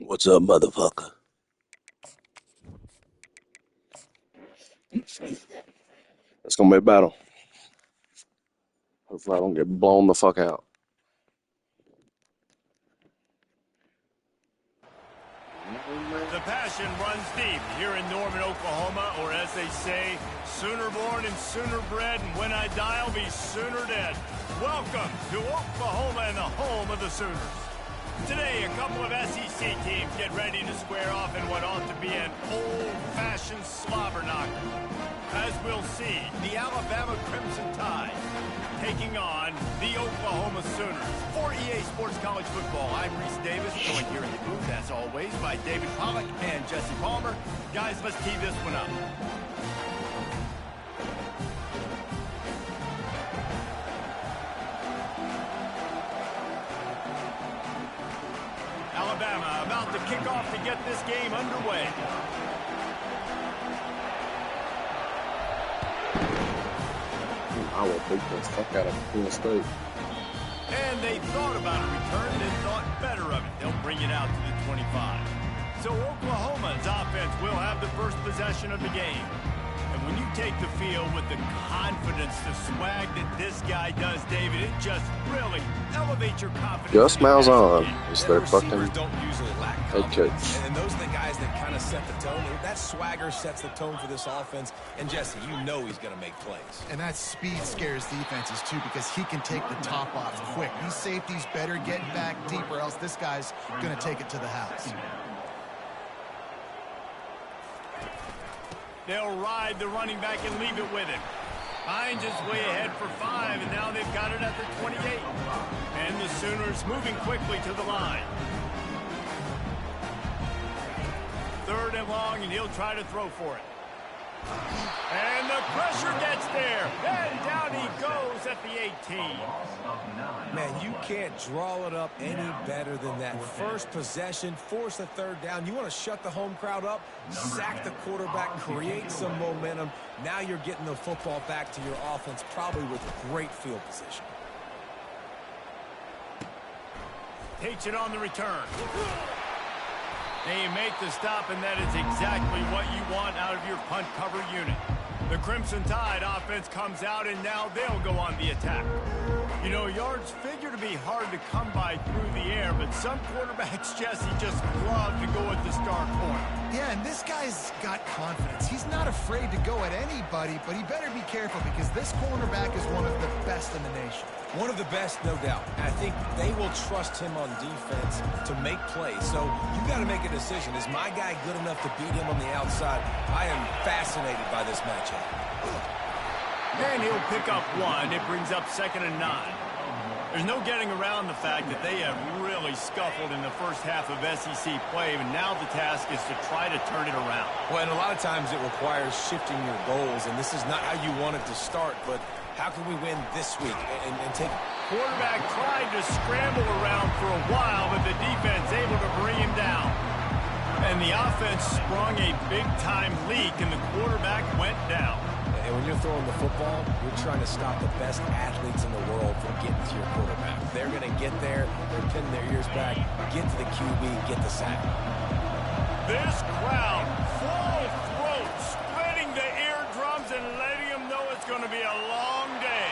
What's up, motherfucker? It's gonna be a battle. Hopefully I don't get blown the fuck out. The passion runs deep here in Norman, Oklahoma, or as they say, sooner born and sooner bred, and when I die, I'll be sooner dead. Welcome to Oklahoma and the home of the Sooners. Today, a couple of SEC teams get ready to square off in what ought to be an old-fashioned slobber knocker. As we'll see, the Alabama Crimson Tide taking on the Oklahoma Sooners. For EA Sports College Football, I'm Reese Davis, joined here in the booth, as always, by David Pollack and Jesse Palmer. Guys, let's tee this one up. Alabama about to kick off to get this game underway. I will beat the fuck out of Penn State. And they thought about a return and thought better of it. They'll bring it out to the 25. So Oklahoma's offense will have the first possession of the game. And when you take the field with the confidence, the swag that this guy does, David, it just really elevates your confidence. Gus Malzahn is their fucking don't usually lack head coach. And those are the guys that kind of set the tone. That swagger sets the tone for this offense. And Jesse, you know he's going to make plays. And that speed scares defenses too, because he can take the top off quick. These safeties better get back deep, or else this guy's going to take it to the house. They'll ride the running back and leave it with him. Hines is way ahead for 5, and now they've got it at the 28. And the Sooners moving quickly to the line. 3rd and long, and he'll try to throw for it. And the pressure gets there. And down he goes at the 18. Man, you can't draw it up any better than that. First possession, force a 3rd down. You want to shut the home crowd up, sack the quarterback, create some momentum. Now you're getting the football back to your offense, probably with great field position. Takes it on the return. They make the stop, and that is exactly what you want out of your punt cover unit. The Crimson Tide offense comes out, and now they'll go on the attack. You know, yards figure to be hard to come by through the air, but some quarterbacks, Jesse, just love to go at the star corner. Yeah, and this guy's got confidence. He's not afraid to go at anybody, but he better be careful, because this cornerback is one of the best in the nation. One of the best, no doubt. I think they will trust him on defense to make plays. So you got to make a decision. Is my guy good enough to beat him on the outside? I am fascinated by this matchup. And he'll pick up 1. It brings up 2nd and 9. There's no getting around the fact that they have really scuffled in the first half of SEC play, and now the task is to try to turn it around. Well, and a lot of times it requires shifting your goals, and this is not how you wanted to start, but how can we win this week and take it? Quarterback tried to scramble around for a while, but the defense able to bring him down. And the offense sprung a big-time leak, and the quarterback went down. And when you're throwing the football, you're trying to stop the best athletes in the world from getting to your quarterback. They're going to get there, they're pinning their ears back, get to the QB, get the sack. This crowd, full throat, splitting the eardrums and letting them know it's going to be a long day.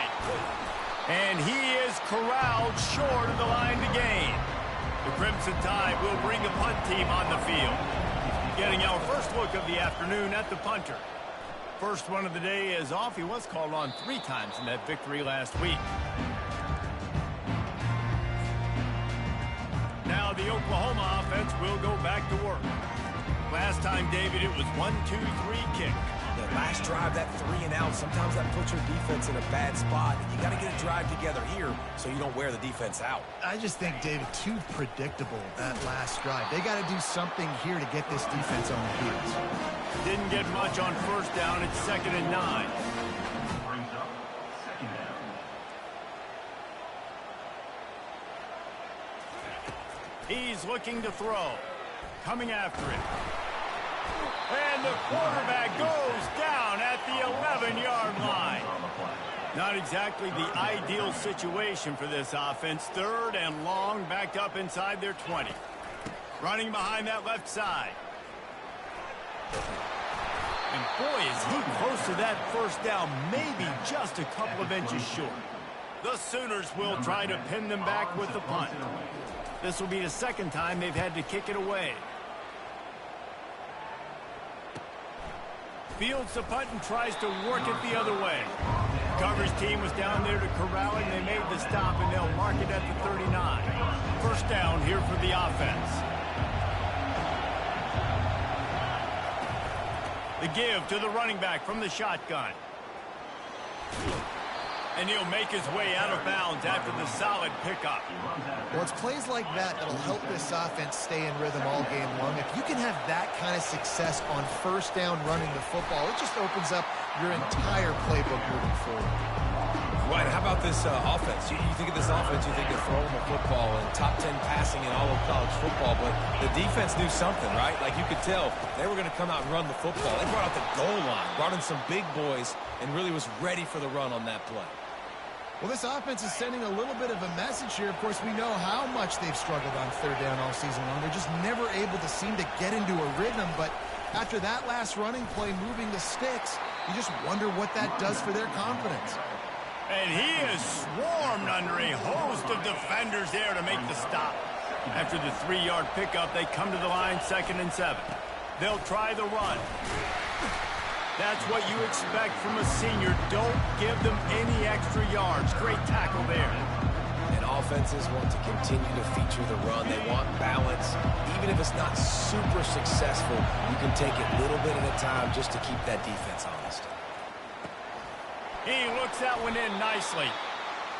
And he is corralled short of the line to gain. The Crimson Tide will bring the punt team on the field. Getting our first look of the afternoon at the punter. First one of the day is off. He was called on 3 times in that victory last week. Now the Oklahoma offense will go back to work. Last time, David, it was 1-2-3 kick. The last drive, that 3 and out, sometimes that puts your defense in a bad spot. And you got to get a drive together here so you don't wear the defense out. I just think, David, too predictable, that last drive. They got to do something here to get this defense on the heels. Didn't get much on 1st down. It's 2nd and 9. He's looking to throw. Coming after it. And the quarterback goes down at the 11-yard line. Not exactly the ideal situation for this offense. 3rd and long, backed up inside their 20. Running behind that left side. And boy, is he close to that first down, maybe just a couple of inches short. The Sooners will try to pin them back with the punt. This will be the second time they've had to kick it away. Fields the punt and tries to work it the other way. Coverage team was down there to corral it, and they made the stop, and they'll mark it at the 39. First down here for the offense. The give to the running back from the shotgun. And he'll make his way out of bounds after the solid pickup. Well, it's plays like that that'll help this offense stay in rhythm all game long. If you can have that kind of success on first down running the football, it just opens up your entire playbook moving forward. Right, how about this offense? You think of this offense, you think of throwing the football and top 10 passing in all of college football, but the defense knew something, right? Like you could tell they were going to come out and run the football. They brought out the goal line, brought in some big boys, and really was ready for the run on that play. Well, this offense is sending a little bit of a message here. Of course, we know how much they've struggled on third down all season long. They're just never able to seem to get into a rhythm, but after that last running play moving the sticks, you just wonder what that does for their confidence. And he is swarmed under a host of defenders there to make the stop. After the 3-yard pickup, they come to the line 2nd and 7. They'll try the run. That's what you expect from a senior. Don't give them any extra yards. Great tackle there. And offenses want to continue to feature the run. They want balance. Even if it's not super successful, you can take it little bit at a time just to keep that defense honest. He looks that one in nicely.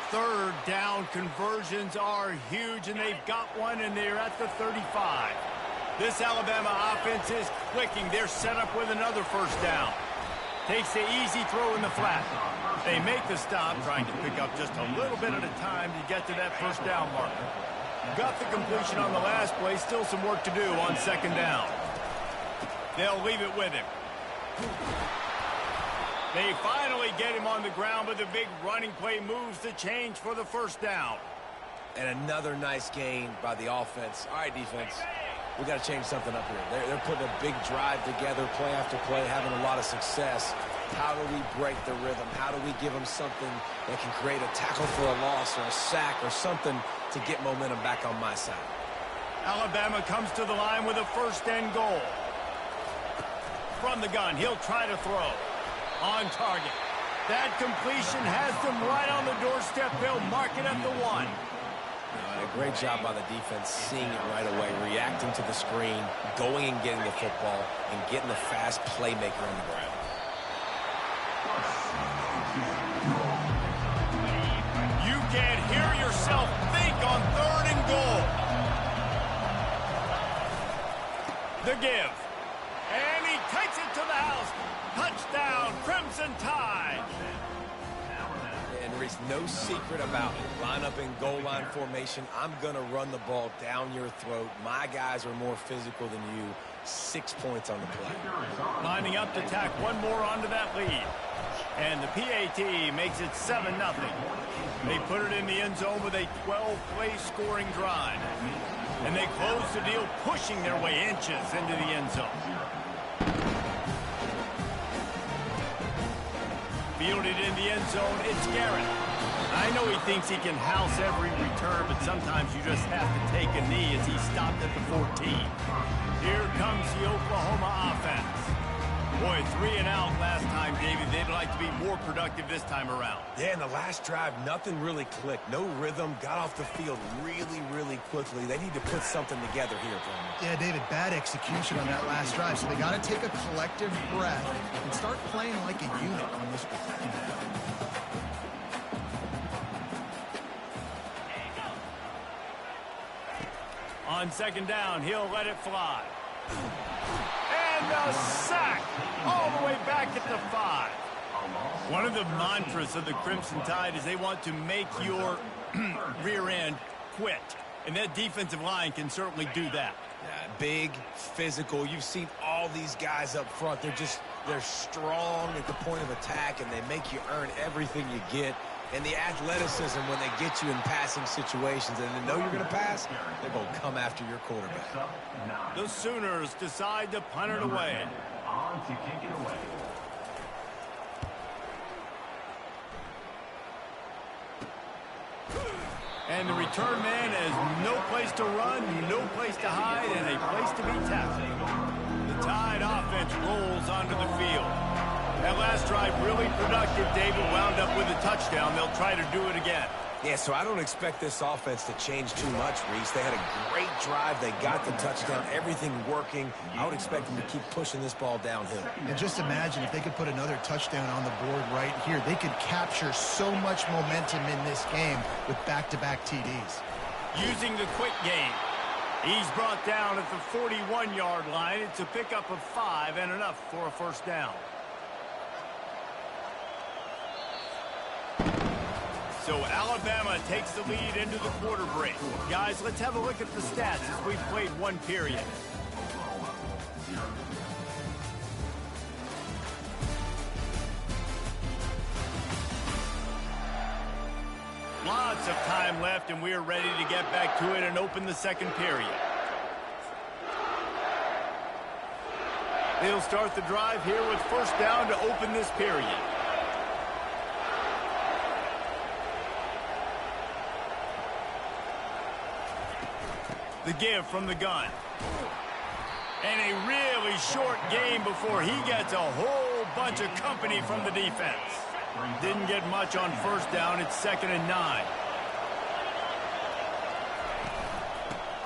Third down conversions are huge, and they've got one, and they're at the 35. This Alabama offense is clicking. They're set up with another first down. Takes the easy throw in the flat. They make the stop, trying to pick up just a little bit at a time to get to that first down mark. Got the completion on the last play. Still some work to do on 2nd down. They'll leave it with him. They finally get him on the ground, but the big running play moves the change for the first down. And another nice gain by the offense. All right, defense, we got to change something up here. They're putting a big drive together, play after play, having a lot of success. How do we break the rhythm? How do we give them something that can create a tackle for a loss or a sack or something to get momentum back on my side? Alabama comes to the line with a 1st and goal. From the gun, he'll try to throw. On target. That completion has them right on the doorstep. They'll mark it at the 1. A great job by the defense, seeing it right away, reacting to the screen, going and getting the football, and getting a fast playmaker on the ground. You can't hear yourself think on 3rd and goal. The give. And he takes it to the house. Touchdown, Crimson Tide. And Reese, no secret about it. Line up in goal line formation. I'm going to run the ball down your throat. My guys are more physical than you. 6 points on the play. Lining up to tack one more onto that lead. And the PAT makes it 7-0. They put it in the end zone with a 12-play scoring drive. And they close the deal, pushing their way inches into the end zone. Fielded in the end zone, it's Garrett. I know he thinks he can house every return, but sometimes you just have to take a knee as he stopped at the 14. Here comes the Oklahoma offense. Boy, 3 and out last time, David. They'd like to be more productive this time around. Yeah, in the last drive, nothing really clicked. No rhythm, got off the field really, really quickly. They need to put something together here, Palmer. Yeah, David, bad execution on that last drive, so they got to take a collective breath and start playing like a unit on this one. On 2nd down, he'll let it fly. And a sack all the way back at the 5. One of the mantras of the Crimson Tide is they want to make your rear end quit. And that defensive line can certainly do that. Yeah, big, physical. You've seen all these guys up front. They're just They're strong at the point of attack, and they make you earn everything you get. And the athleticism when they get you in passing situations and they know you're going to pass, they're going to come after your quarterback. The Sooners decide to punt it away. On to kick it away. And the return man has no place to run, no place to hide, and a place to be tackled. The Tide offense rolls onto the field. That last drive really productive. David wound up with a touchdown. They'll try to do it again. Yeah, so I don't expect this offense to change too much, Reese. They had a great drive. They got the touchdown. Everything working. I would expect them to keep pushing this ball downhill. And just imagine if they could put another touchdown on the board right here. They could capture so much momentum in this game with back-to-back TDs. Using the quick game. He's brought down at the 41-yard line. It's a pickup of 5 and enough for a first down. So Alabama takes the lead into the quarter break. Guys, let's have a look at the stats as we've played one period. Lots of time left, and we're ready to get back to it and open the second period. They'll start the drive here with first down to open this period. The give from the gun. And a really short game before he gets a whole bunch of company from the defense. Didn't get much on first down. It's 2nd and 9.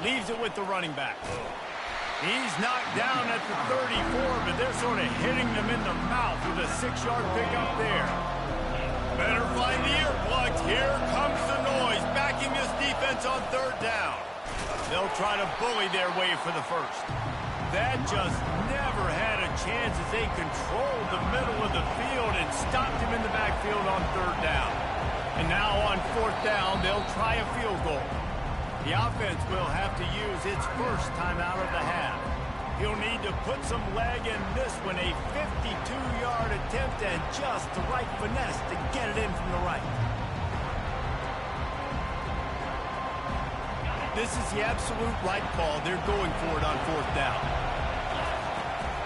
Leaves it with the running back. He's knocked down at the 34, but they're sort of hitting them in the mouth with a 6-yard pickup there. Better find the earplugs. Here comes the noise, backing this defense on third down. They'll try to bully their way for the first. That just never had a chance as they controlled the middle of the field and stopped him in the backfield on third down. And now on fourth down, they'll try a field goal. The offense will have to use its first time out of the half. He'll need to put some leg in this one, a 52-yard attempt and just the right finesse to get it in from the right. This is the absolute right call. They're going for it on fourth down.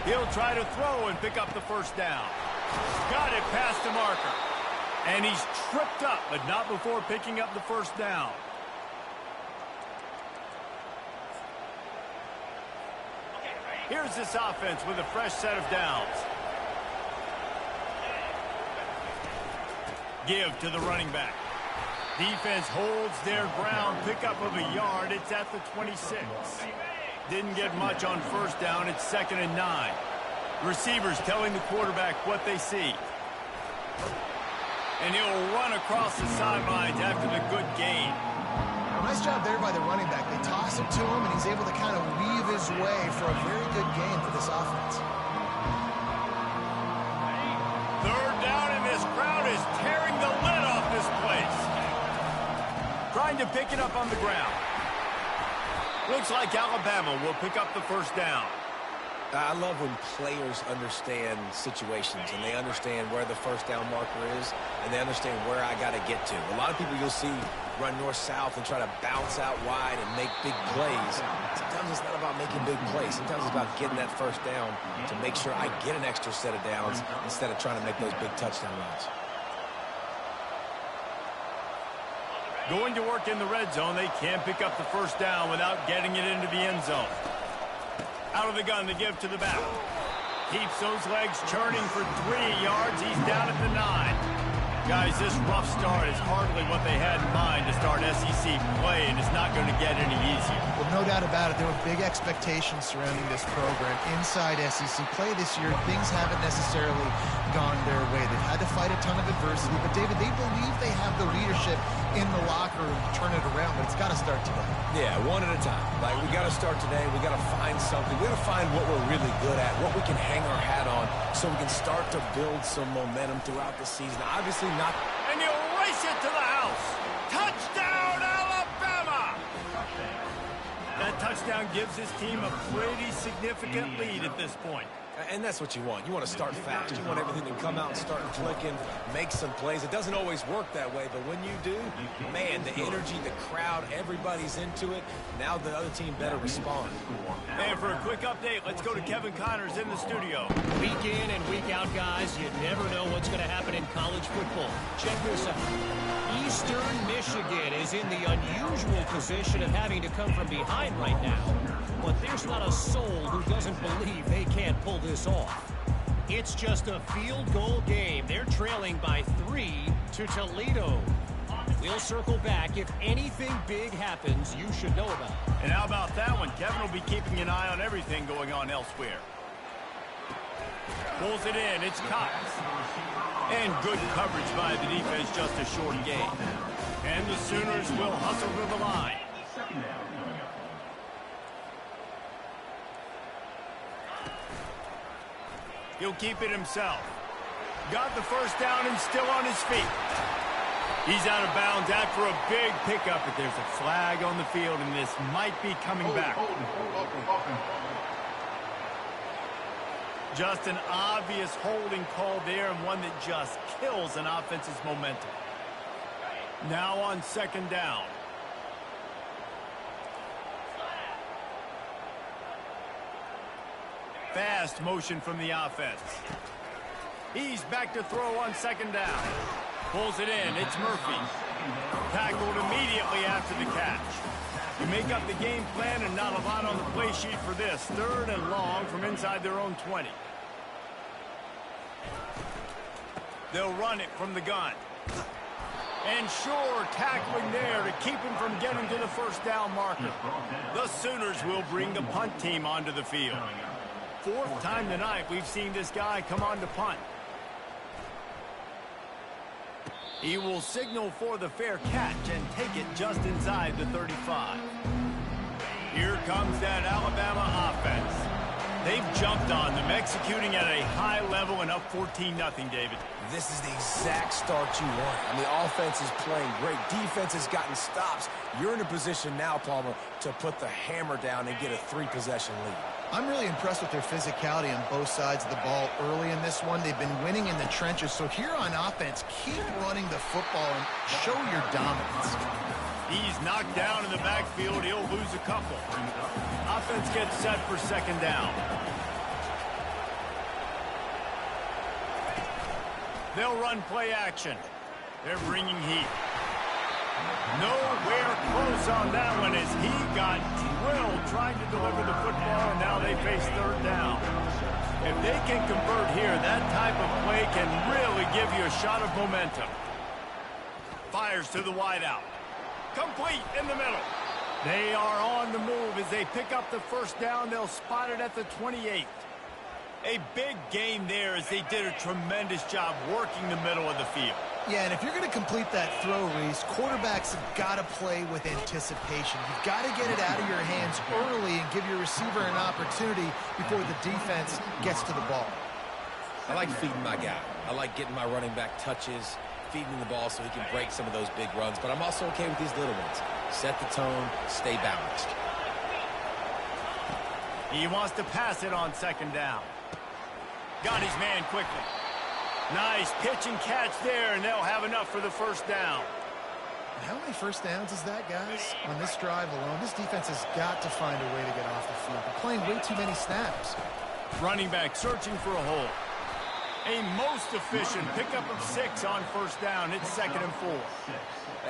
He'll try to throw and pick up the first down. Got it past the marker. And he's tripped up, but not before picking up the first down. Here's this offense with a fresh set of downs. Give to the running back. Defense holds their ground, pickup of a yard. It's at the 26. Didn't get much on first down. It's 2nd and 9. Receivers telling the quarterback what they see. And he'll run across the sidelines after the good gain. Nice job there by the running back. They toss it to him, and he's able to kind of weave his way for a very good gain for this offense. Third down, and this crowd is tearing the lid off this place. Trying to pick it up on the ground. Looks like Alabama will pick up the first down. I love when players understand situations and they understand where the first down marker is and they understand where I got to get to. A lot of people you'll see run north-south and try to bounce out wide and make big plays. Sometimes it's not about making big plays. Sometimes it's about getting that first down to make sure I get an extra set of downs instead of trying to make those big touchdown runs. Going to work in the red zone. They can't pick up the first down without getting it into the end zone. Out of the gun, the give to the back. Keeps those legs churning for 3 yards. He's down at the 9. Guys, this rough start is hardly what they had in mind to start SEC play, and it's not going to get any easier. Well, no doubt about it. There were big expectations surrounding this program inside SEC play this year. Things haven't necessarily gone their way. They've had to fight a ton of adversity, but David, they believe they have the leadership in the locker room to turn it around, but it's got to start today. Yeah, one at a time. Like, we got to start today. We got to find something. We got to find what we're really good at, what we can hang our hat on, so we can start to build some momentum throughout the season. Obviously not. And you race it to the house. Touchdown, Alabama! That touchdown gives his team a pretty significant lead at this point. And that's what you want. You want to start fast. You want everything to come out and start clicking, make some plays. It doesn't always work that way, but when you do, man, the energy, the crowd, everybody's into it. Now the other team better respond. And for a quick update, let's go to Kevin Connors in the studio. Week in and week out, guys, you never know what's going to happen in college football. Check this out. Eastern Michigan is in the unusual position of having to come from behind right now. But there's not a soul who doesn't believe they can't pull this off. It's just a field goal game. They're trailing by 3 to Toledo. We'll circle back. If anything big happens, you should know about it. And how about that one? Kevin will be keeping an eye on everything going on elsewhere. Pulls it in. It's Cox. And good coverage by the defense, just a short gain. And the Sooners will hustle to the line. He'll keep it himself. Got the first down and still on his feet. He's out of bounds after a big pickup, but there's a flag on the field, and this might be coming back. Just an obvious holding call there, and one that just kills an offense's momentum. Now on second down. Fast motion from the offense. He's back to throw on second down. Pulls it in. It's Murphy. Tackled immediately after the catch. You make up the game plan and not a lot on the play sheet for this. Third and long from inside their own 20. They'll run it from the gun. And sure, tackling there to keep him from getting to the first down marker. The Sooners will bring the punt team onto the field. Fourth time tonight we've seen this guy come on to punt. He will signal for the fair catch and take it just inside the 35. Here comes that Alabama offense. They've jumped on them, executing at a high level and up 14-0, David. This is the exact start you want. I mean, the offense is playing great. Defense has gotten stops. You're in a position now, Palmer, to put the hammer down and get a 3-possession lead. I'm really impressed with their physicality on both sides of the ball early in this one. They've been winning in the trenches. So here on offense, keep running the football and show your dominance. He's knocked down in the backfield. He'll lose a couple. Offense gets set for second down. They'll run play action. They're bringing heat. Nowhere close on that one as he got drilled trying to deliver the football, and now they face third down. If they can convert here, that type of play can really give you a shot of momentum. Fires to the wideout. Complete in the middle. They are on the move as they pick up the first down. They'll spot it at the 28. A big gain there as they did a tremendous job working the middle of the field. Yeah, and if you're going to complete that throw, Reese, quarterbacks have got to play with anticipation. You've got to get it out of your hands early and give your receiver an opportunity before the defense gets to the ball. I like feeding my guy. I like getting my running back touches, feeding him the ball so he can break some of those big runs. But I'm also okay with these little ones. Set the tone, stay balanced. He wants to pass it on second down. Got his man quickly. Nice pitch and catch there, and they'll have enough for the first down. How many first downs is that, guys? On this drive alone, this defense has got to find a way to get off the field. They're playing way too many snaps. Running back searching for a hole. A most efficient pickup of 6 on first down. It's 2nd and 4.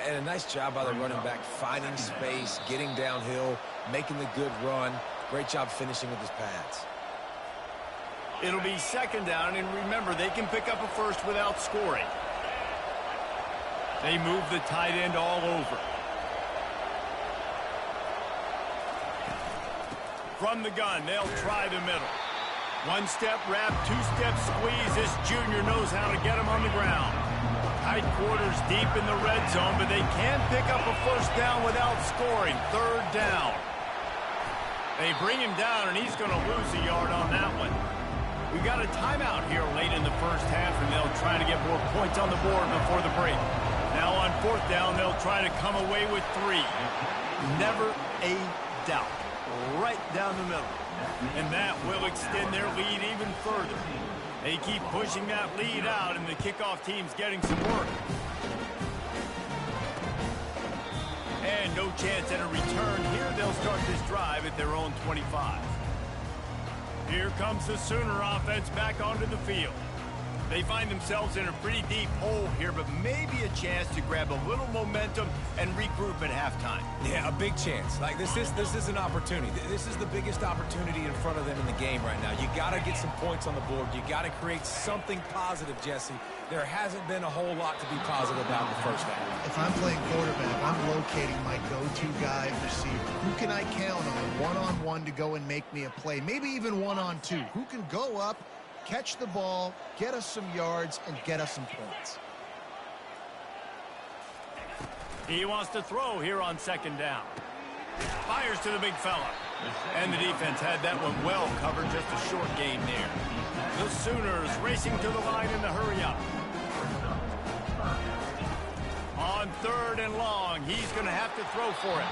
And a nice job by the running back, finding space, getting downhill, making the good run. Great job finishing with his pads. It'll be 2nd down, and remember, they can pick up a first without scoring. They move the tight end all over. From the gun, they'll try the middle. One-step wrap, two-step squeeze. This junior knows how to get him on the ground. Tight quarters deep in the red zone, but they can pick up a first down without scoring. 3rd down. They bring him down, and he's going to lose a yard on that one. We've got a timeout here late in the first half, and they'll try to get more points on the board before the break. Now on 4th down, they'll try to come away with 3. Never a doubt. Right down the middle. And that will extend their lead even further. They keep pushing that lead out, and the kickoff team's getting some work. And no chance at a return here. They'll start this drive at their own 25. Here comes the Sooner offense back onto the field. They find themselves in a pretty deep hole here, but maybe a chance to grab a little momentum and regroup at halftime. Yeah, a big chance. Like, this is an opportunity. This is the biggest opportunity in front of them in the game right now. You got to get some points on the board. You got to create something positive, Jesse. There hasn't been a whole lot to be positive about in the first half. If I'm playing quarterback, I'm locating my go-to guy receiver. Who can I count on one-on-one to go and make me a play? Maybe even one-on-two. Who can go up, catch the ball, get us some yards, and get us some points. He wants to throw here on second down. Fires to the big fella. And the defense had that one well covered, just a short gain there. The Sooners racing to the line in the hurry-up. On third and long, he's going to have to throw for it.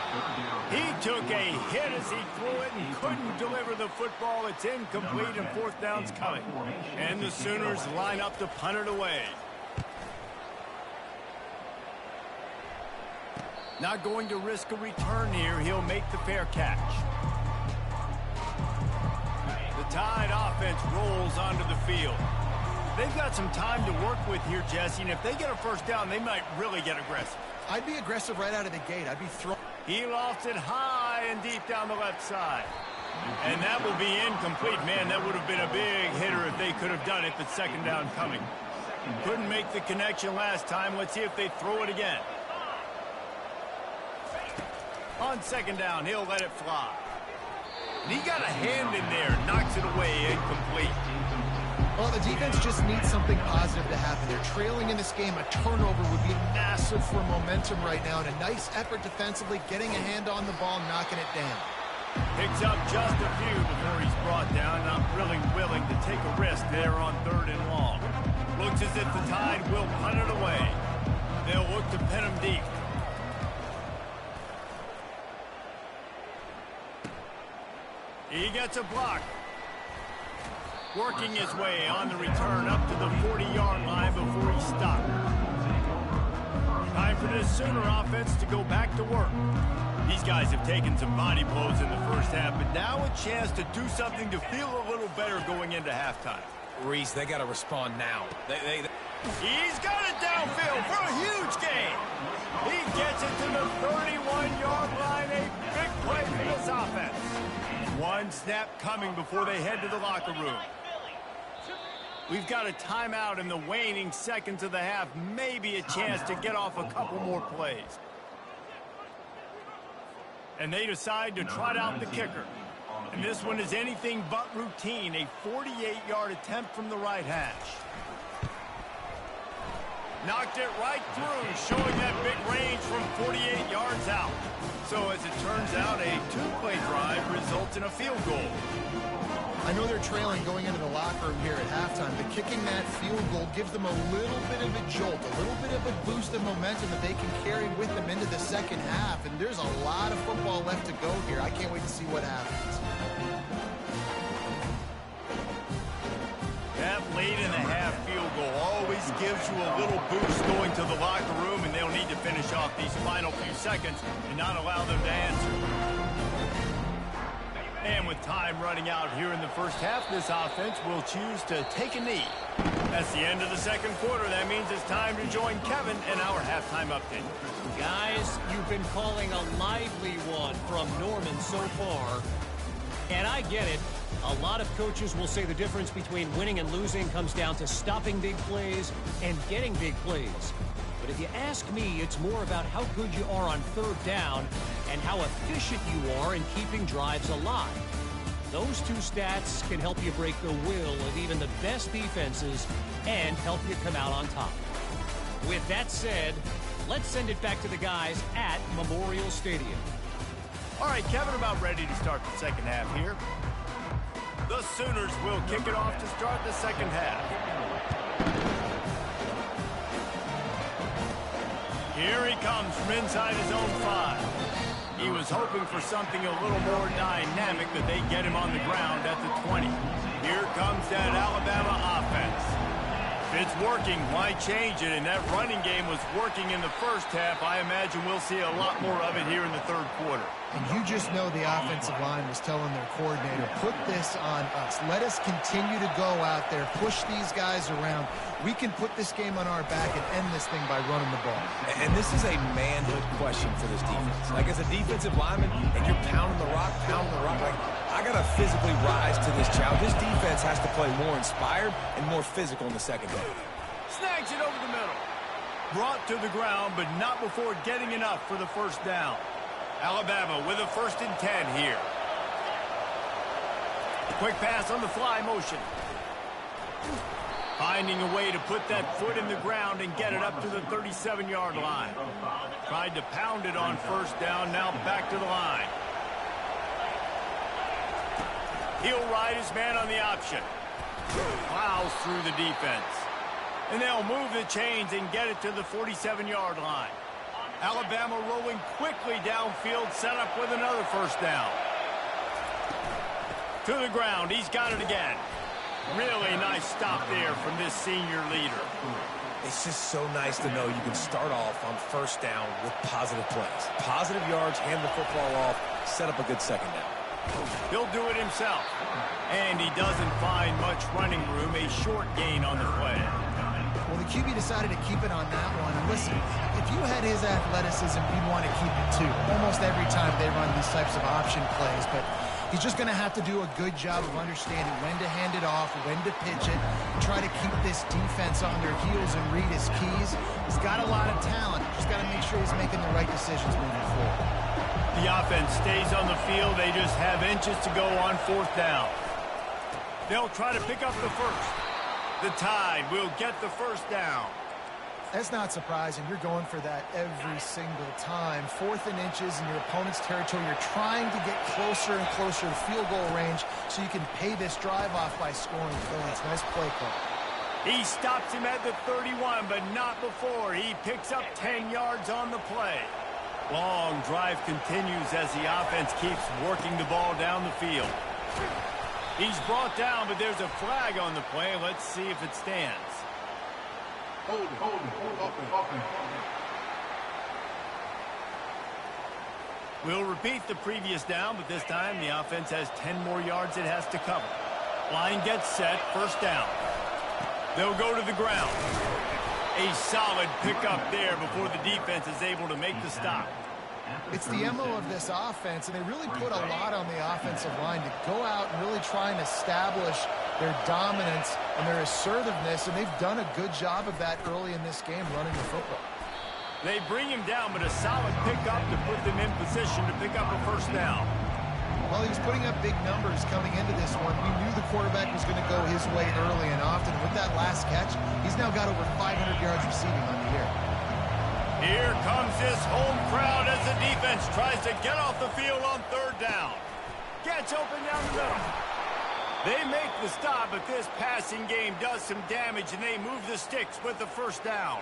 He took a hit as he threw it and couldn't deliver the football. It's incomplete and fourth down's coming. And the Sooners line up to punt it away. Not going to risk a return here. He'll make the fair catch. The Tide offense rolls onto the field. They've got some time to work with here, Jesse, and if they get a first down, they might really get aggressive. I'd be aggressive right out of the gate. I'd be throwing. He lofts it high and deep down the left side. And that will be incomplete. Man, that would have been a big hitter if they could have done it, but second down coming. Couldn't make the connection last time. Let's see if they throw it again. On second down, he'll let it fly. And he got a hand in there, knocks it away, incomplete. Well, the defense just needs something positive to happen. They're trailing in this game. A turnover would be massive for momentum right now. And a nice effort defensively, getting a hand on the ball, knocking it down. Picks up just a few before he's brought down. Not really willing to take a risk there on third and long. Looks as if the Tide will punt it away. They'll look to pin him deep. He gets a block. Working his way on the return up to the 40-yard line before he stopped. Time for this Sooner offense to go back to work. These guys have taken some body blows in the first half, but now a chance to do something to feel a little better going into halftime. Reese, they got to respond now. He's got it downfield for a huge gain. He gets it to the 31-yard line. A big play for this offense. One snap coming before they head to the locker room. We've got a timeout in the waning seconds of the half. Maybe a chance to get off a couple more plays. And they decide to trot out the kicker. And this one is anything but routine. A 48-yard attempt from the right hash. Knocked it right through, showing that big range from 48 yards out. So as it turns out, a two-play drive results in a field goal. I know they're trailing going into the locker room here at halftime, but kicking that field goal gives them a little bit of a jolt, a little bit of a boost of momentum that they can carry with them into the second half. And there's a lot of football left to go here. I can't wait to see what happens. That late in the half field goal always gives you a little boost going to the locker room, and they'll need to finish off these final few seconds and not allow them to answer. And with time running out here in the first half, this offense will choose to take a knee. That's the end of the second quarter. That means it's time to join Kevin in our halftime update. Guys, you've been calling a lively one from Norman so far. And I get it. A lot of coaches will say the difference between winning and losing comes down to stopping big plays and getting big plays. But if you ask me, it's more about how good you are on third down and how efficient you are in keeping drives alive. Those two stats can help you break the will of even the best defenses and help you come out on top. With that said, let's send it back to the guys at Memorial Stadium. All right, Kevin, about ready to start the second half here. The Sooners will kick it off to start the second half. Here he comes from inside his own 5. He was hoping for something a little more dynamic, that they get him on the ground at the 20. Here comes that Alabama offense. If it's working, why change it? And that running game was working in the first half. I imagine we'll see a lot more of it here in the third quarter. And you just know the offensive line was telling their coordinator, put this on us. Let us continue to go out there, push these guys around. We can put this game on our back and end this thing by running the ball. And this is a manhood question for this defense. Like, as a defensive lineman, and you're pounding the rock, like, I got to physically rise to this challenge. This defense has to play more inspired and more physical in the second half. Snags it over the middle. Brought to the ground, but not before getting enough for the first down. Alabama with a 1st and 10 here. Quick pass on the fly motion. Finding a way to put that foot in the ground and get it up to the 37-yard line. Tried to pound it on first down, now back to the line. He'll ride his man on the option. Plows through the defense. And they'll move the chains and get it to the 47-yard line. Alabama rolling quickly downfield, set up with another first down. To the ground, he's got it again. Really nice stop there from this senior leader. It's just so nice to know you can start off on first down with positive plays. Positive yards, hand the football off, set up a good second down. He'll do it himself. And he doesn't find much running room, a short gain on the play. Well, the QB decided to keep it on that one. And listen, if you had his athleticism, you'd want to keep it too. Almost every time they run these types of option plays. But he's just going to have to do a good job of understanding when to hand it off, when to pitch it, and try to keep this defense on their heels and read his keys. He's got a lot of talent. Just got to make sure he's making the right decisions moving forward. The offense stays on the field. They just have inches to go on 4th down. They'll try to pick up the first. The Tide will get the first down. That's not surprising. You're going for that every single time. 4th and inches in your opponent's territory. You're trying to get closer and closer to field goal range so you can pay this drive off by scoring points. Nice play call. He stops him at the 31, but not before. He picks up 10 yards on the play. Long drive continues as the offense keeps working the ball down the field. He's brought down, but there's a flag on the play. Let's see if it stands. Hold it. We'll repeat the previous down, but this time the offense has 10 more yards it has to cover. Line gets set, first down. They'll go to the ground. A solid pickup there before the defense is able to make the stop. It's the MO of this offense, and they really put a lot on the offensive line to go out and really try and establish their dominance and their assertiveness, and they've done a good job of that early in this game running the football. They bring him down, but a solid pickup to put them in position to pick up a first down. Well, he was putting up big numbers coming into this one. We knew the quarterback was going to go his way early and often. With that last catch, he's now got over 500 yards receiving on the year. Here comes this home crowd as the defense tries to get off the field on 3rd down. Gets open down the middle. They make the stop, but this passing game does some damage, and they move the sticks with the first down.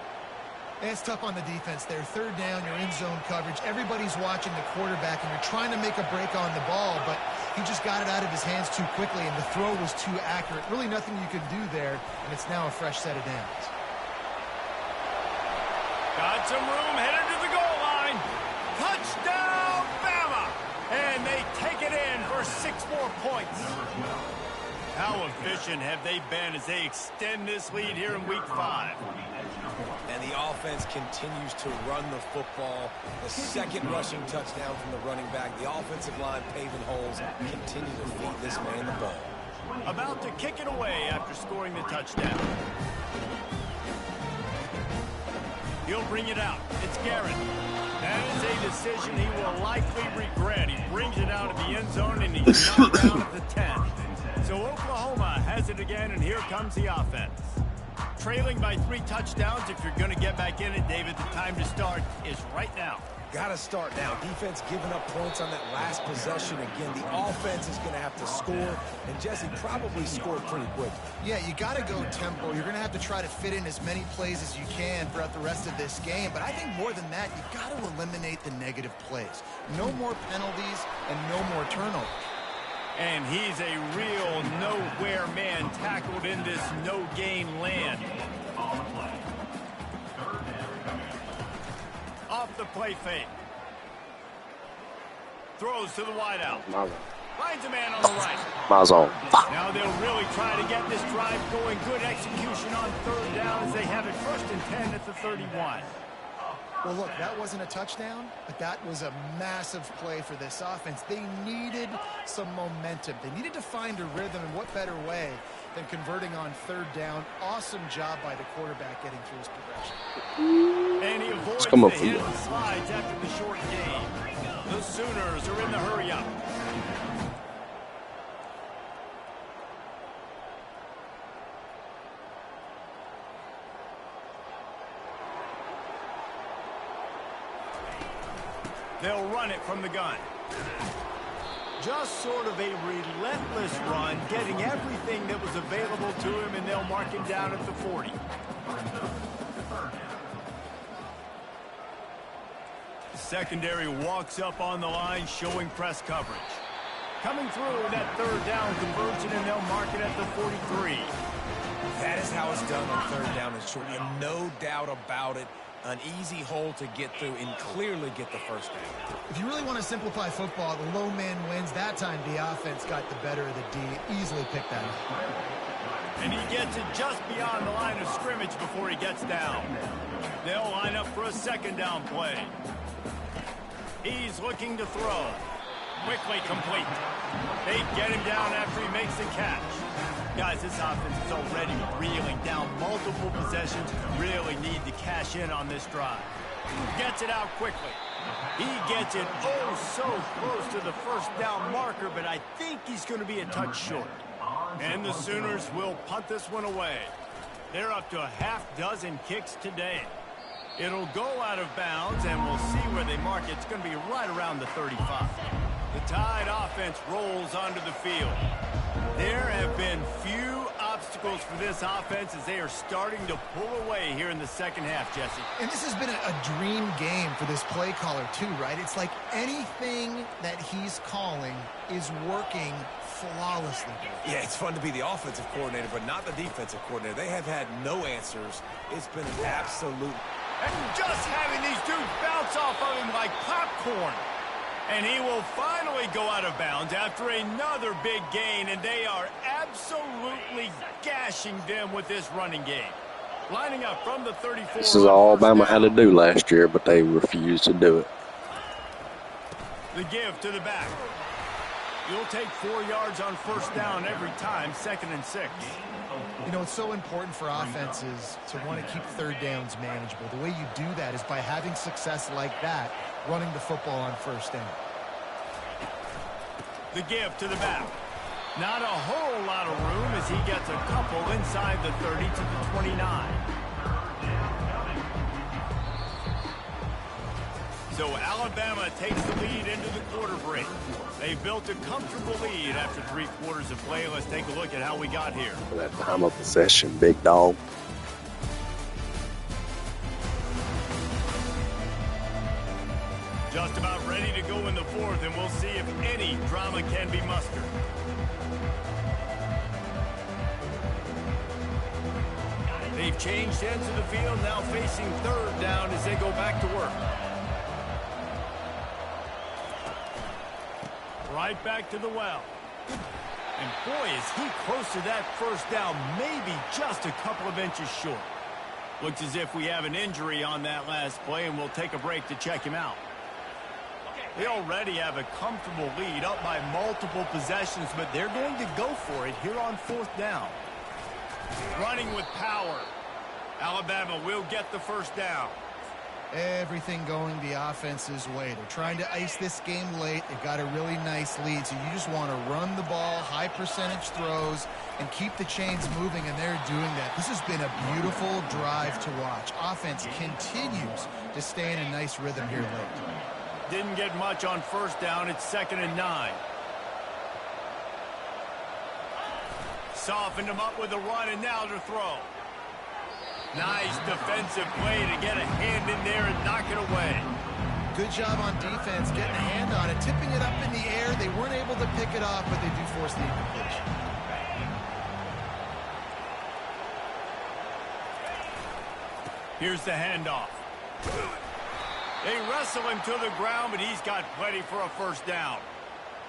It's tough on the defense there. 3rd down, you're in zone coverage. Everybody's watching the quarterback, and you're trying to make a break on the ball, but he just got it out of his hands too quickly, and the throw was too accurate. Really nothing you could do there, and it's now a fresh set of downs. Got some room, headed to the goal line. Touchdown, Bama! And they take it in for 6 more points. How efficient have they been as they extend this lead here in Week 5? And the offense continues to run the football. The second rushing touchdown from the running back. The offensive line paving holes. Continue to feed this man the ball. About to kick it away after scoring the touchdown. He'll bring it out. It's Garrett. That is a decision he will likely regret. He brings it out of the end zone, and he's knocked down at the 10. So Oklahoma has it again, and here comes the offense. trailing by 3 touchdowns. If you're going to get back in it, David, the time to start is right now. Got to start now. Defense giving up points on that last possession. Again, the offense is going to have to score, and Jesse probably scored pretty quick. Yeah, you got to go tempo. You're going to have to try to fit in as many plays as you can throughout the rest of this game. But I think more than that, you got to eliminate the negative plays. No more penalties and no more turnovers. And he's a real nowhere man tackled in this no-gain land. Off the play fake. Throws to the wideout. Finds a man on the right. My zone. Now they'll really try to get this drive going. Good execution on 3rd down as they have it 1st and 10 at the 31. Well, look, that wasn't a touchdown, but that was a massive play for this offense. They needed some momentum. They needed to find a rhythm, and what better way than converting on 3rd down. Awesome job by the quarterback getting through his progression. And he avoids the hit and slides after the short gain. The Sooners are in the hurry-up. They'll run it from the gun. Just sort of a relentless run, getting everything that was available to him, and they'll mark him down at the 40. The secondary walks up on the line, showing press coverage. Coming through that 3rd down conversion, and they'll mark it at the 43. That is how it's done on 3rd down and short. And no doubt about it. An easy hole to get through and clearly get the 1st down. If you really want to simplify football, the low man wins. That time the offense got the better of the D. Easily picked that up. And he gets it just beyond the line of scrimmage before he gets down. They'll line up for a 2nd down play. He's looking to throw. Quickly complete. They get him down after he makes the catch. Guys, this offense is already reeling down multiple possessions. Really need to cash in on this drive. Gets it out quickly. He gets it so close to the 1st down marker, but I think he's going to be a touch short. And the Sooners will punt this one away. They're up to a half-dozen kicks today. It'll go out of bounds, and we'll see where they mark it. It's going to be right around the 35. The Tide offense rolls onto the field. There have been few obstacles for this offense as they are starting to pull away here in the 2nd half, Jesse. And this has been a dream game for this play caller too, right? It's like anything that he's calling is working flawlessly. Yeah, it's fun to be the offensive coordinator, but not the defensive coordinator. They have had no answers. It's been an absolute... And just having these dudes bounce off of him like popcorn. And he will finally go out of bounds after another big gain, and they are absolutely gashing them with this running game. Lining up from the 34. This is all Alabama had to do last year, but they refused to do it. The give to the back. You'll take 4 yards on 1st down every time, 2nd and 6. You know, it's so important for offenses to want to keep 3rd downs manageable. The way you do that is by having success like that, running the football on 1st down. The give to the back. Not a whole lot of room as he gets a couple inside the 30 to the 29. So Alabama takes the lead into the quarter break. They built a comfortable lead after 3 quarters of play. Let's take a look at how we got here. For that time of possession, big dog. Just about ready to go in the 4th, and we'll see if any drama can be mustered. They've changed ends of the field, now facing 3rd down as they go back to work. Right back to the well. And boy, is he close to that 1st down, maybe just a couple of inches short. Looks as if we have an injury on that last play, and we'll take a break to check him out. They already have a comfortable lead up by multiple possessions, but they're going to go for it here on 4th down. Running with power. Alabama will get the 1st down. Everything going the offense's way. They're trying to ice this game late. They've got a really nice lead, so you just want to run the ball, high percentage throws, and keep the chains moving, and they're doing that. This has been a beautiful drive to watch. Offense continues to stay in a nice rhythm here late. Didn't get much on first down. It's 2nd and 9. Softened him up with a run, and now to throw. Nice defensive play to get a hand in there and knock it away. Good job on defense, getting a hand on it, tipping it up in the air. They weren't able to pick it off, but they do force the incompletion. Here's the handoff. They wrestle him to the ground, but he's got plenty for a first down.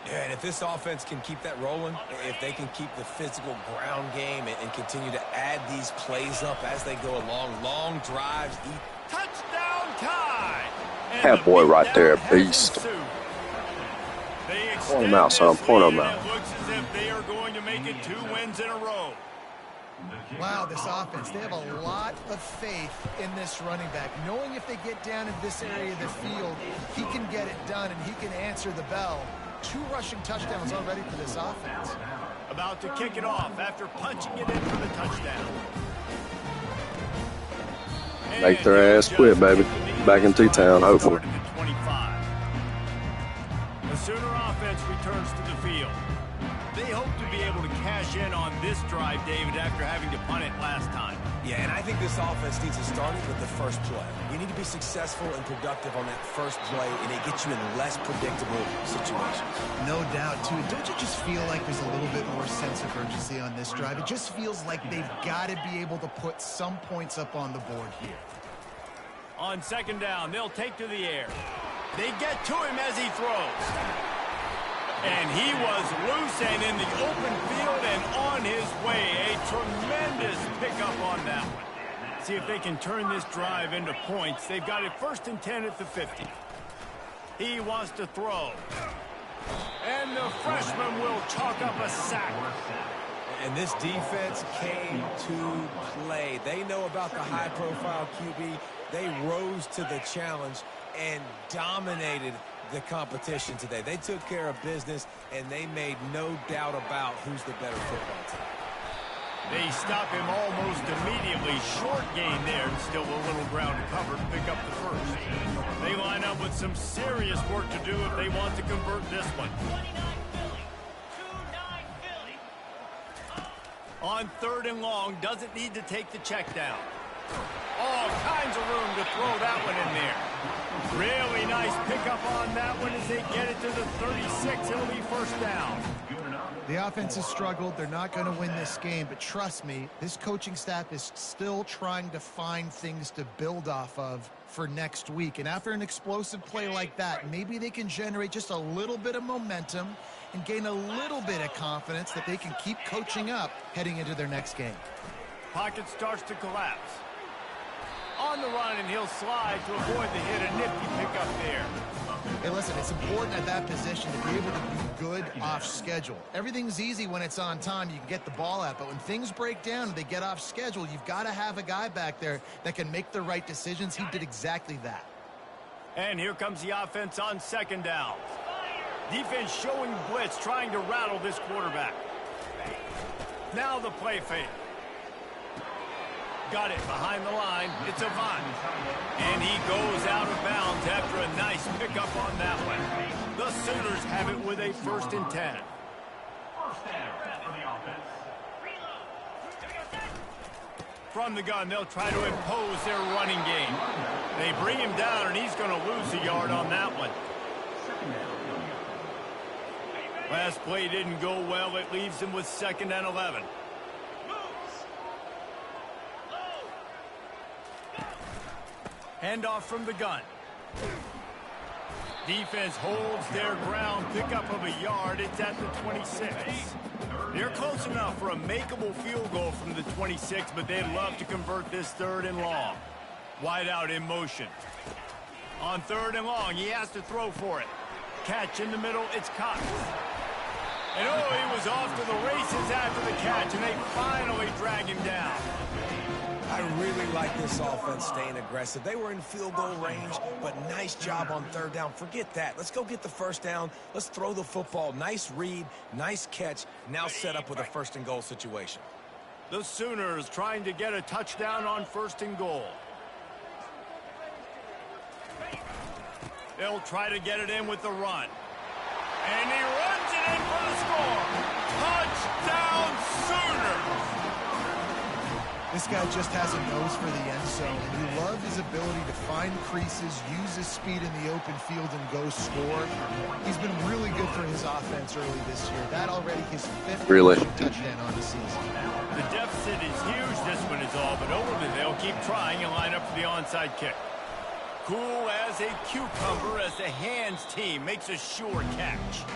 Yeah, and if this offense can keep that rolling, if they can keep the physical ground game and continue to add these plays up as they go along, long drives. Touchdown tie! That boy right there, a beast. Point him out, son. Point him out. It looks as if they are going to make it 2 wins in a row. Wow, this offense, they have a lot of faith in this running back. Knowing if they get down in this area of the field, he can get it done and he can answer the bell. 2 rushing touchdowns already for this offense. About to kick it off after punching it in for the touchdown. Make their ass quit, baby. Back in T-Town, hopefully. The Sooner offense returns to the field. They hope to be able to cash in on this drive, David, after having to punt it last time. Yeah, and I think this offense needs to start with the first play. You need to be successful and productive on that first play, and it gets you in less predictable situations. No doubt, too. Don't you just feel like there's a little bit more sense of urgency on this drive? It just feels like they've got to be able to put some points up on the board here. On 2nd down, they'll take to the air. They get to him as he throws. And he was loose and in the open field and on his way. A tremendous pickup on that one. See if they can turn this drive into points. They've got it 1st and 10 at the 50. He wants to throw. And the freshman will chalk up a sack. And this defense came to play. They know about the high-profile QB. They rose to the challenge and dominated the competition today. They took care of business, and they made no doubt about who's the better football team. They stop him almost immediately. Short gain there, and still a little ground to cover to pick up the first. They line up with some serious work to do if they want to convert this one. On 3rd and long, doesn't need to take the check down. All kinds of room to throw that one in there. Really nice pickup on that one as they get it to the 36. It'll be 1st down. The offense has struggled. They're not going to win this game, but trust me, this coaching staff is still trying to find things to build off of for next week. And after an explosive play like that, maybe they can generate just a little bit of momentum and gain a little bit of confidence that they can keep coaching up heading into their next game. Pocket starts to collapse. On the run, and he'll slide to avoid the hit. A nifty pickup there. Hey, listen, it's important at that position to be able to be good off schedule. Everything's easy when it's on time. You can get the ball out, but when things break down and they get off schedule, you've got to have a guy back there that can make the right decisions. He did exactly that. And here comes the offense on 2nd down. Defense showing blitz, trying to rattle this quarterback. Now the play fake. Got it behind the line. It's Avant. And he goes out of bounds after a nice pickup on that one. The Sooners have it with a 1st and 10. From the gun, they'll try to impose their running game. They bring him down, and he's going to lose a yard on that one. Last play didn't go well. It leaves him with 2nd and 11. Handoff from the gun. Defense holds their ground. Pickup of a yard. It's at the 26. They're close enough for a makeable field goal from the 26, but they'd love to convert this 3rd and long. Wide out in motion. On 3rd and long, he has to throw for it. Catch in the middle. It's Cox. And oh, he was off to the races after the catch, and they finally drag him down. I really like this offense staying aggressive. They were in field goal range, but nice job on third down. Forget that. Let's go get the first down. Let's throw the football. Nice read, nice catch. Now set up with a first and goal situation. The Sooners trying to get a touchdown on first and goal. They'll try to get it in with the run. And he runs it in for the score. Touchdown Sooners! This guy just has a nose for the end zone, and you love his ability to find creases, use his speed in the open field, and go score. He's been really good for his offense early this year. That already his 5th rushing touchdown on the season. The deficit is huge. This one is all but over, but they'll keep trying and line up for the onside kick. Cool as a cucumber as the hands team makes a sure catch.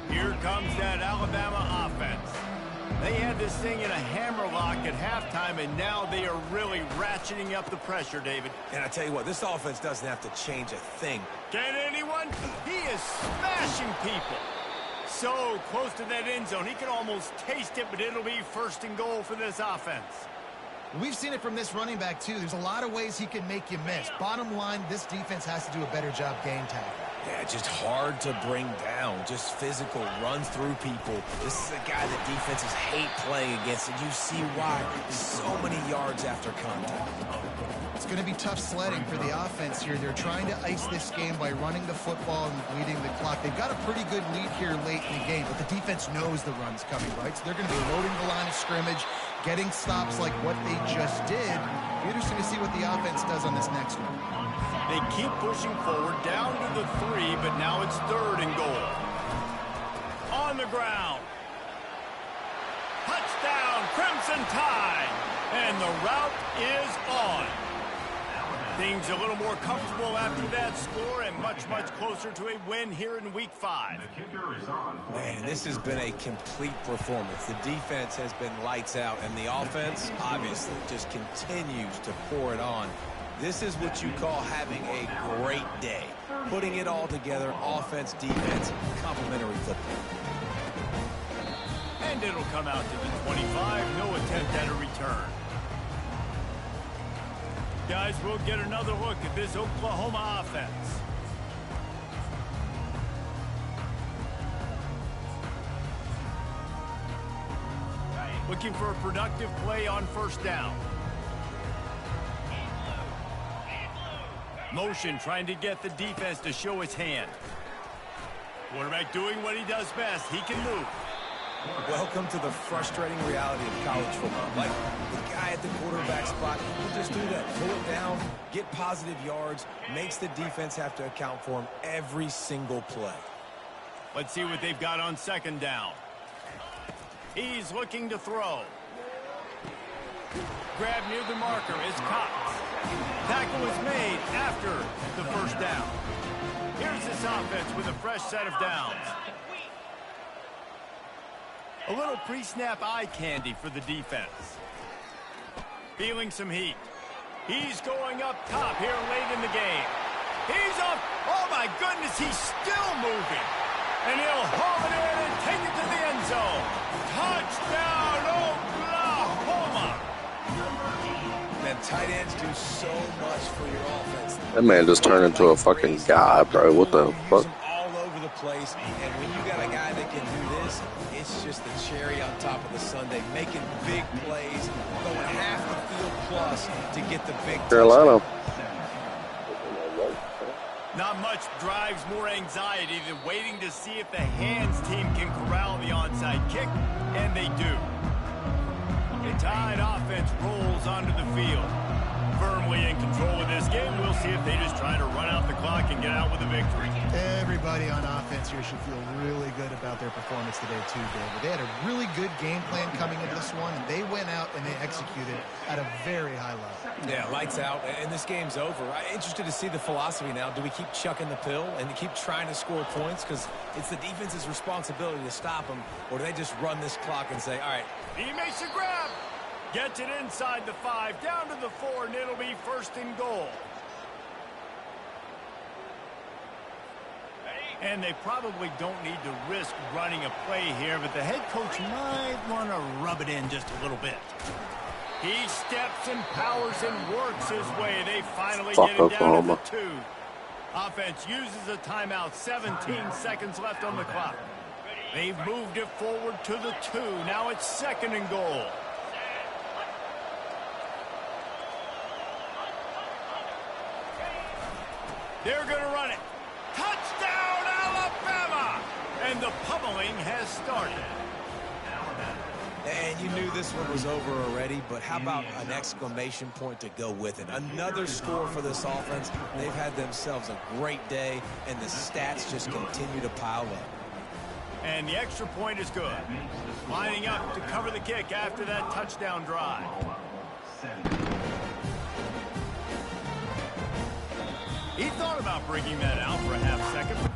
Here comes that Alabama offense. They had this thing in a hammerlock at halftime, and now they are really ratcheting up the pressure, David. And I tell you what, this offense doesn't have to change a thing. Can anyone? He is smashing people. So close to that end zone, he can almost taste it, but it'll be first and goal for this offense. We've seen it from this running back, too. There's a lot of ways he can make you miss. Bottom line, this defense has to do a better job game tackling. Yeah, just hard to bring down. Just physical, run through people. This is a guy that defenses hate playing against, and you see why. So many yards after contact. It's going to be tough sledding for the offense here. They're trying to ice this game by running the football and leading the clock. They've got a pretty good lead here late in the game, but the defense knows the run's coming, right? So they're going to be loading the line of scrimmage, getting stops like what they just did. It'll be interesting to see what the offense does on this next one. They keep pushing forward down to the 3, but now it's third and goal. On the ground. Touchdown, Crimson Tide. And the route is on. Things a little more comfortable after that score and much, much closer to a win here in Week 5. Man, this has been a complete performance. The defense has been lights out, and the offense, obviously, just continues to pour it on. This is what you call having a great day. Putting it all together, offense, defense, complementary football. And it'll come out to the 25. No attempt at a return. Guys, we'll get another look at this Oklahoma offense. Looking for a productive play on first down. Motion trying to get the defense to show its hand. Quarterback doing what he does best. He can move. Welcome to the frustrating reality of college football. Like the guy at the quarterback spot, he just do that. Pull it down, get positive yards, makes the defense have to account for him every single play. Let's see what they've got on second down. He's looking to throw. Grab near the marker is Cox. Tackle is made after the first down. Here's this offense with a fresh set of downs. A little pre-snap eye candy for the defense. Feeling some heat. He's going up top here late in the game. He's up. Oh, my goodness, he's still moving. And he'll haul it in and take it to the end zone. Touchdown, Oklahoma. Man, tight ends do so much for your offense. That man just turned into a fucking guy, bro. What the fuck? Use them all over the place, and when you got a guy that can do this, it's just the cherry on top of the sundae, making big plays, going half the field plus to get the big Carolina. Not much drives more anxiety than waiting to see if the hands team can corral the onside kick, and they do. The Tide offense rolls onto the field. Firmly in control of this game. We'll see if they just try to run out the clock and get out with a victory. Everybody on offense here should feel really good about their performance today, too, David. They had a really good game plan coming into this one, and they went out and they executed at a very high level. Yeah, lights out, and this game's over. I'm interested to see the philosophy now. Do we keep chucking the pill and keep trying to score points? Because it's the defense's responsibility to stop them, or do they just run this clock and say, all right. He makes a grab. Gets it inside the 5, down to the 4, and it'll be first and goal. And they probably don't need to risk running a play here, but the head coach might want to rub it in just a little bit. He steps and powers and works his way. They finally get him down to the 2. Offense uses a timeout. 17 seconds left on the clock. They've moved it forward to the 2. Now it's 2nd and goal. They're going to run it. Touchdown, Alabama! And the pummeling has started. And you knew this one was over already, but how about an exclamation point to go with it? Another score for this offense. They've had themselves a great day, and the stats just continue to pile up. And the extra point is good. Lining up to cover the kick after that touchdown drive. He thought about bringing that out for a half second.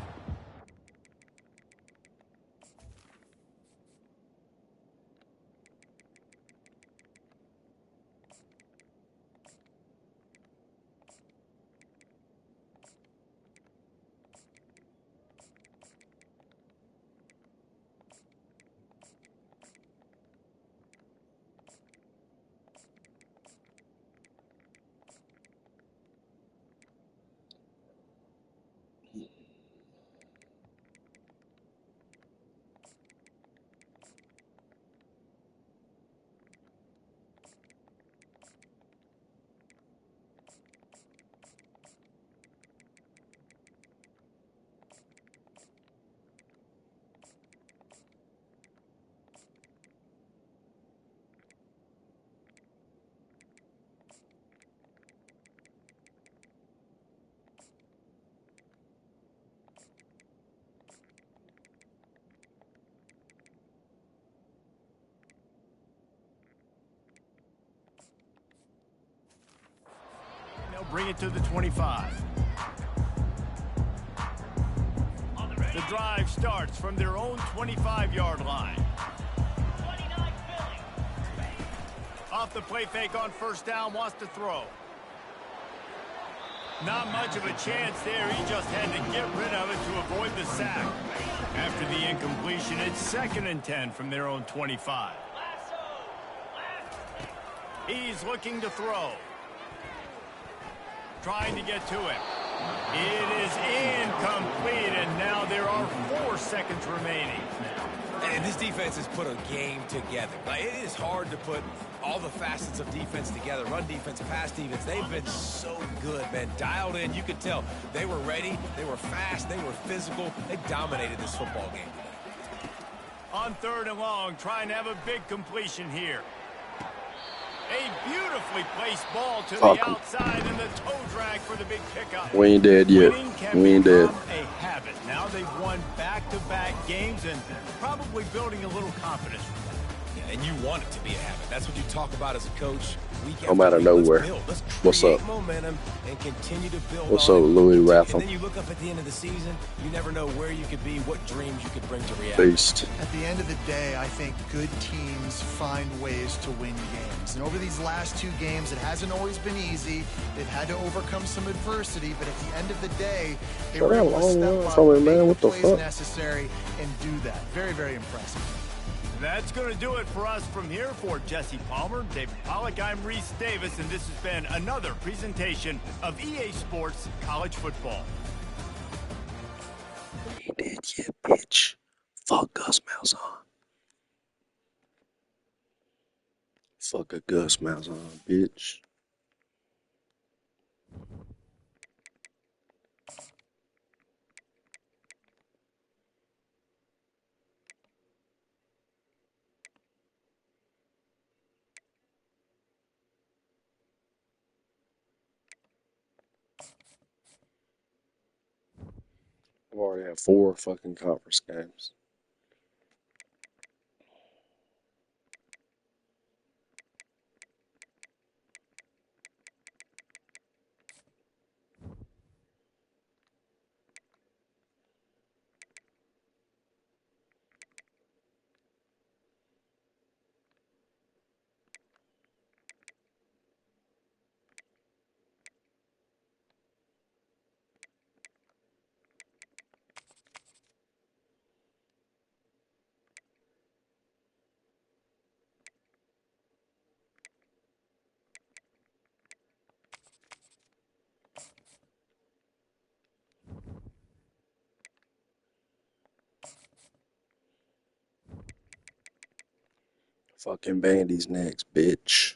They'll bring it to the 25. The drive starts from their own 25-yard line. Off the play fake on first down, wants to throw. Not much of a chance there. He just had to get rid of it to avoid the sack. After the incompletion, it's 2nd and 10 from their own 25. He's looking to throw. Trying to get to it. It is incomplete, and now there are 4 seconds remaining. And this defense has put a game together. Like, it is hard to put all the facets of defense together. Run defense, pass defense. They've been so good, man. Dialed in. You could tell they were ready. They were fast. They were physical. They dominated this football game today. On 3rd and long, trying to have a big completion here. A beautifully placed ball to the outside, and the toe drag for the big pickup. We ain't dead yet. We ain't dead. A habit. Now they've won back-to-back games and probably building a little confidence. Yeah, and you want it to be a habit. That's what you talk about as a coach. I'm out of nowhere. What's up? Momentum and continue to build. What's up, Louis Ratham? And then you look up at the end of the season, you never know where you could be, what dreams you could bring to reality. Beast. At the end of the day, I think good teams find ways to win games. And over these last 2 games, it hasn't always been easy. They've had to overcome some adversity, but at the end of the day, they were able to step up, make the plays necessary, and do that. Very, very impressive. That's going to do it for us from here. For Jesse Palmer, David Pollack, I'm Reese Davis, and this has been another presentation of EA Sports College Football. We ain't dead yet, bitch. Fuck Gus Malzahn. Fuck a Gus Malzahn, bitch. I've already had 4 fucking conference games. Fucking Bandy's next, bitch.